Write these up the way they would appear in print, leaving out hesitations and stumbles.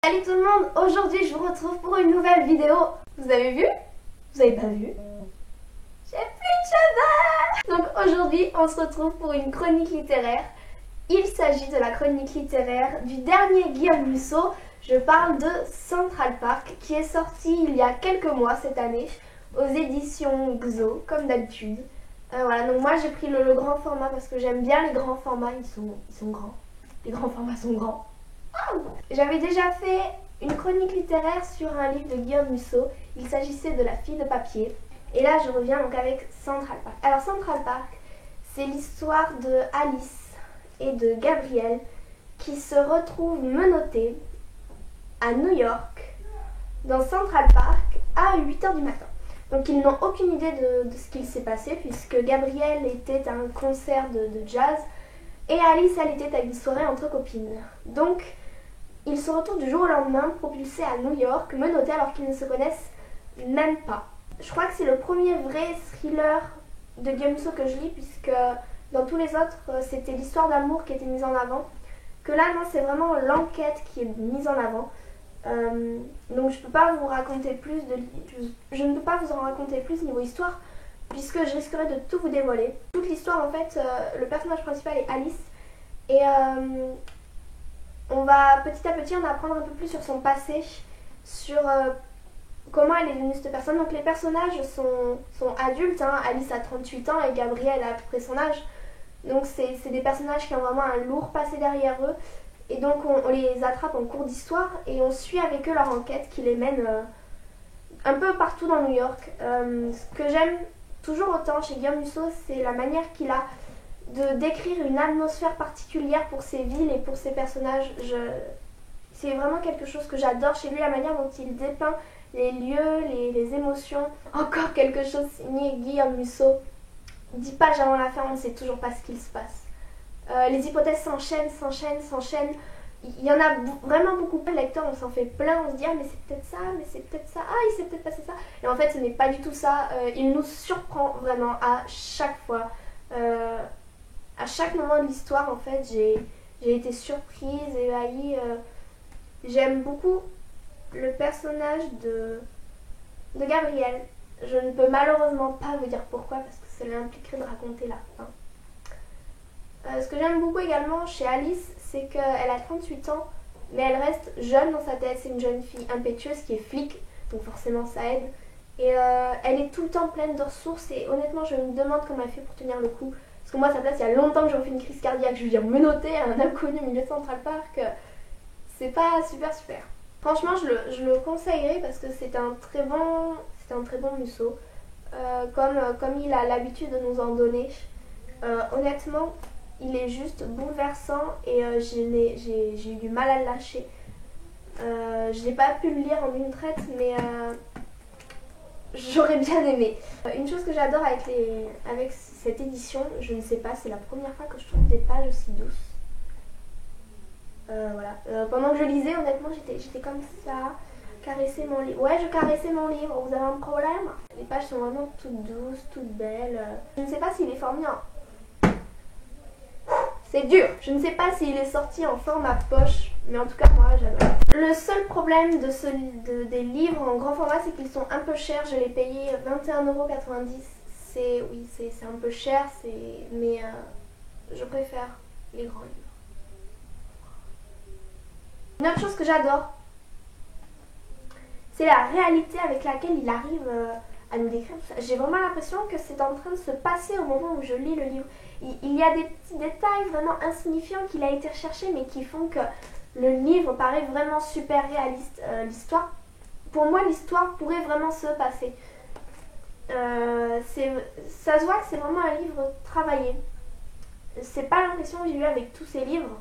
Salut tout le monde, aujourd'hui je vous retrouve pour une nouvelle vidéo. Vous avez vu? Vous avez pas vu? J'ai plus de cheveux! Donc aujourd'hui on se retrouve pour une chronique littéraire. Il s'agit de la chronique littéraire du dernier Guillaume Musso. Je parle de Central Park qui est sorti il y a quelques mois cette année aux éditions XO comme d'habitude. Voilà, donc moi j'ai pris le grand format parce que j'aime bien les grands formats, ils sont grands. Les grands formats sont grands. J'avais déjà fait une chronique littéraire sur un livre de Guillaume Musso. Il s'agissait de La fille de papier. Et là, je reviens donc avec Central Park. Alors, Central Park, c'est l'histoire de Alice et de Gabriel qui se retrouvent menottés à New York, dans Central Park, à 8h du matin. Donc, ils n'ont aucune idée de ce qu'il s'est passé puisque Gabriel était à un concert de jazz et Alice, elle était à une soirée entre copines. Donc, ils se retrouvent du jour au lendemain, propulsés à New York, menottés alors qu'ils ne se connaissent même pas. Je crois que c'est le premier vrai thriller de Guillaume Musso que je lis, puisque dans tous les autres, c'était l'histoire d'amour qui était mise en avant. Que là, non, c'est vraiment l'enquête qui est mise en avant. Donc je ne peux pas vous raconter plus je ne peux pas vous en raconter plus niveau histoire, puisque je risquerais de tout vous dévoiler. Toute l'histoire, en fait, le personnage principal est Alice, et on va petit à petit en apprendre un peu plus sur son passé, sur comment elle est devenue cette personne. Donc les personnages sont adultes, hein. Alice a 38 ans et Gabriel a à peu près son âge. Donc c'est des personnages qui ont vraiment un lourd passé derrière eux. Et donc on les attrape en cours d'histoire et on suit avec eux leur enquête qui les mène un peu partout dans New York. Ce que j'aime toujours autant chez Guillaume Musso, c'est la manière qu'il a de décrire une atmosphère particulière pour ses villes et pour ses personnages. C'est vraiment quelque chose que j'adore chez lui, la manière dont il dépeint les lieux, les émotions. Encore quelque chose signé Guillaume Musso. 10 pages avant la fin, on ne sait toujours pas ce qu'il se passe. Les hypothèses s'enchaînent. Il y en a vraiment beaucoup. Le lecteur, on s'en fait plein, on se dit ah mais c'est peut-être ça, ah il s'est peut-être passé ça. Et en fait ce n'est pas du tout ça, il nous surprend vraiment à chaque fois. À chaque moment de l'histoire, en fait, j'ai été surprise, ébahie. J'aime beaucoup le personnage de Gabriel. Je ne peux malheureusement pas vous dire pourquoi, parce que cela impliquerait de raconter la fin. Ce que j'aime beaucoup également chez Alice, c'est qu'elle a 38 ans, mais elle reste jeune dans sa tête. C'est une jeune fille impétueuse qui est flic, donc forcément ça aide. Et elle est tout le temps pleine de ressources, et honnêtement, je me demande comment elle fait pour tenir le coup. Parce que moi, à sa place, il y a longtemps que j'en fais une crise cardiaque. Je veux dire, menottée à un inconnu au milieu de Central Park, c'est pas super. Franchement, je le conseillerais parce que c'est un très bon Musso. Comme il a l'habitude de nous en donner. Honnêtement, il est juste bouleversant et j'ai eu du mal à le lâcher. Je n'ai pas pu le lire en une traite, mais j'aurais bien aimé. Une chose que j'adore avec cette édition, je ne sais pas, c'est la première fois que je trouve des pages aussi douces. Voilà. Pendant que je lisais, honnêtement, j'étais comme ça, caresser mon livre. Ouais, je caressais mon livre. Vous avez un problème? Les pages sont vraiment toutes douces, toutes belles. Je ne sais pas s'il est formé en... C'est dur. Je ne sais pas s'il est sorti en format poche, mais en tout cas, moi, j'adore. Le seul problème des livres en grand format, c'est qu'ils sont un peu chers. Je l'ai payé 21,90 €. Oui, c'est un peu cher, mais je préfère les grands livres. Une autre chose que j'adore, c'est la réalité avec laquelle il arrive à nous décrire tout ça. J'ai vraiment l'impression que c'est en train de se passer au moment où je lis le livre. Il y a des petits détails vraiment insignifiants qu'il a été recherché, mais qui font que le livre paraît vraiment super réaliste. L'histoire, pour moi, l'histoire pourrait vraiment se passer. Ça se voit que c'est vraiment un livre travaillé. C'est pas l'impression que j'ai eu avec tous ces livres.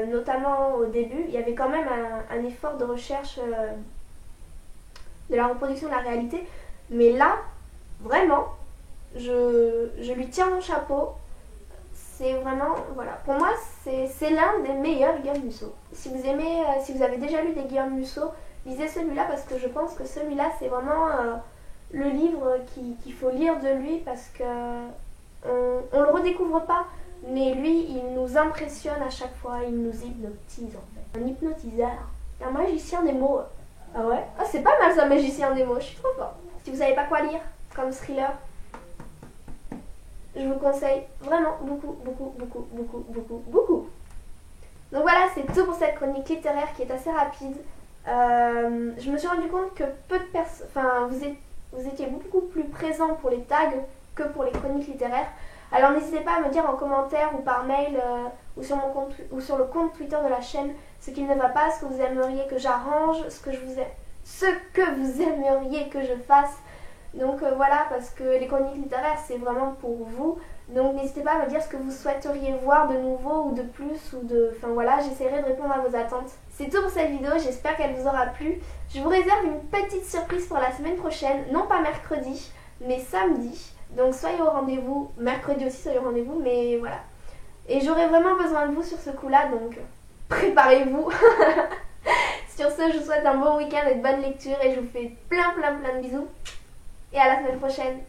Notamment au début, il y avait quand même un effort de recherche de la reproduction de la réalité. Mais là, vraiment, je lui tire mon chapeau. C'est vraiment, voilà, pour moi, c'est l'un des meilleurs Guillaume Musso. Si vous avez déjà lu des Guillaume Musso, lisez celui-là parce que je pense que celui-là, c'est vraiment le livre qu'il faut lire de lui parce que on le redécouvre pas. Mais lui, il nous impressionne à chaque fois, il nous hypnotise en fait. Un hypnotiseur. Un magicien des mots. Ah ouais? Ah, c'est pas mal ça, magicien des mots, je suis trop fort. Si vous savez pas quoi lire comme thriller, je vous conseille vraiment beaucoup. Donc voilà, c'est tout pour cette chronique littéraire qui est assez rapide. Je me suis rendu compte que peu de personnes, enfin vous étiez beaucoup plus présents pour les tags que pour les chroniques littéraires. Alors n'hésitez pas à me dire en commentaire ou par mail ou sur mon compte ou sur le compte Twitter de la chaîne ce qui ne va pas, ce que vous aimeriez que j'arrange, ce que vous aimeriez que je fasse. Donc voilà, parce que les chroniques littéraires c'est vraiment pour vous. Donc n'hésitez pas à me dire ce que vous souhaiteriez voir de nouveau ou de plus ou de... Enfin voilà, j'essaierai de répondre à vos attentes. C'est tout pour cette vidéo, j'espère qu'elle vous aura plu. Je vous réserve une petite surprise pour la semaine prochaine, non pas mercredi, mais samedi. Donc soyez au rendez-vous, mercredi aussi soyez au rendez-vous, mais voilà. Et j'aurai vraiment besoin de vous sur ce coup-là, donc préparez-vous. Sur ce, je vous souhaite un bon week-end et de bonnes lectures et je vous fais plein de bisous. Et à la semaine prochaine.